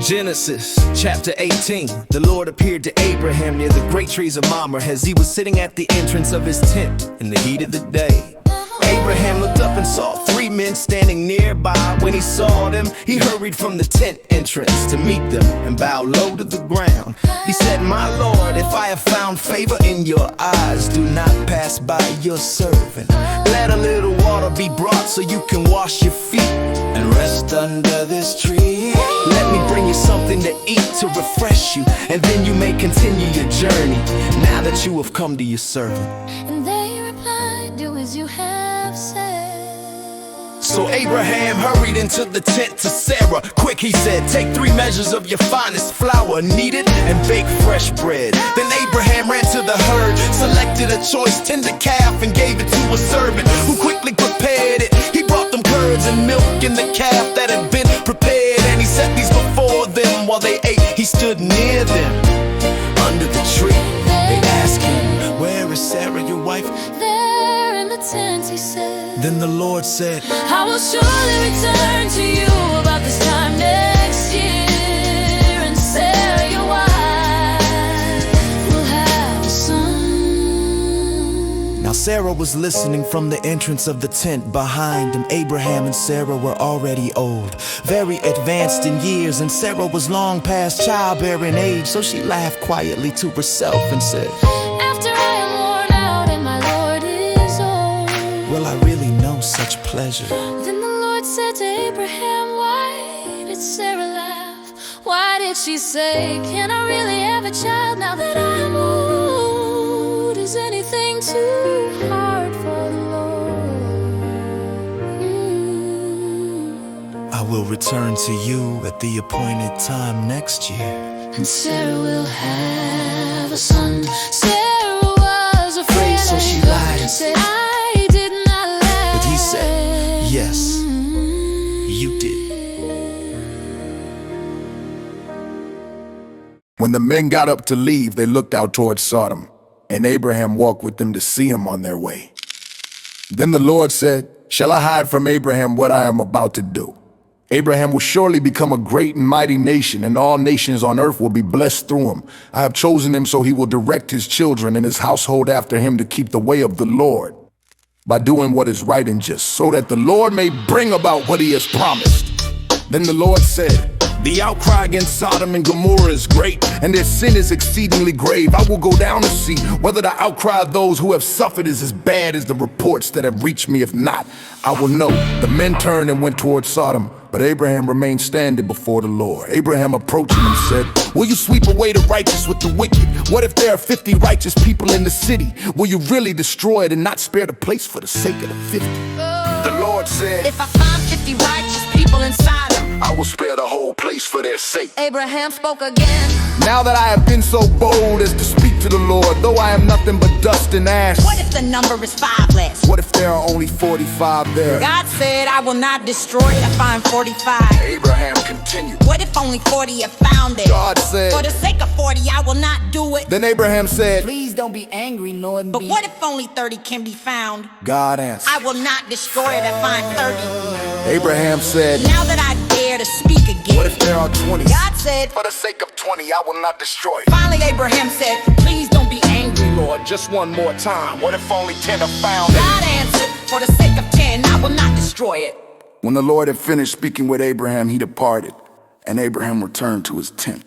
Genesis chapter 18. The Lord appeared to Abraham near the great trees of Mamre as he was sitting at the entrance of his tent in the heat of the day. Abraham looked up and saw three men standing nearby. When he saw them, he hurried from the tent entrance to meet them and bowed low to the ground. He said, "My Lord, if I have found favor in your eyes, do not pass by your servant. Let a little water be brought so you can wash your feet and rest under this tree. Let me bring you something to eat to refresh you, and then you may continue your journey now that you have come to your servant." And they replied, "Do as you have said." So Abraham hurried into the tent to Sarah. Quick, he said, "Take 3 measures of your finest flour, knead it, and bake fresh bread." Then Abraham ran to the herd, selected a choice tender calf, and gave it to a servant who quickly prepared it. He brought them curds and milk and the calf that had been prepared, and he set these before them. While they ate, he stood near them under the tree. They asked him, "Where is Sarah, your wife?" "There in the tent," he said. Then the Lord said, "I will surely return to you about this time next year, and Sarah, your wife, will have a son." Now Sarah was listening from the entrance of the tent behind him. Abraham and Sarah were already old, very advanced in years, and Sarah was long past childbearing age. So she laughed quietly to herself and said, "After I am worn out and my Lord is old, will I really know such pleasure?" Then the Lord said to Abraham, "Why did Sarah laugh? Why did she say, 'Can I really have a child now that I am old?' Is anything too hard for the Lord? I will return to you at the appointed time next year. And Sarah will have a son." Sarah was afraid, So she lied and said, "I did not lie." But he said, "Yes, you did." When the men got up to leave, they looked out towards Sodom, and Abraham walked with them to see him on their way. Then the Lord said, "Shall I hide from Abraham what I am about to do? Abraham will surely become a great and mighty nation, and all nations on earth will be blessed through him. I have chosen him so he will direct his children and his household after him to keep the way of the Lord, by doing what is right and just, so that the Lord may bring about what he has promised." Then the Lord said, "The outcry against Sodom and Gomorrah is great, and their sin is exceedingly grave. I will go down to see whether the outcry of those who have suffered is as bad as the reports that have reached me. If not, I will know." The men turned and went towards Sodom, but Abraham remained standing before the Lord. Abraham approached him and said, "Will you sweep away the righteous with the wicked? What if there are 50 righteous people in the city? Will you really destroy it and not spare the place for the sake of the 50? The Lord said, "If I find 50 righteous people inside them." "I will spare the whole place for their sake." Abraham spoke again. Now that I have been so bold as to speak to the Lord, though I am nothing but dust and ash, "What if the number is 5 less?" what if there are only 45 there?" God said, "I will not destroy it. I find 45. Abraham continued. What if only 40 have found it?" God said, "For the sake of 40, I will not do it." Then Abraham said, "Please don't be angry, Lord. But what if only 30 can be found?" God answered. "I will not destroy it. I find 30. Abraham said, Now that I dare to speak again." "What if there are 20? God said, For the sake of 20, I will not destroy it." Finally Abraham said, "Please don't be angry, Lord." Just one more time. What if only 10 are found? God answered, "For the sake of 10, I will not destroy it." When the Lord had finished speaking with Abraham, he departed, and Abraham returned to his tent.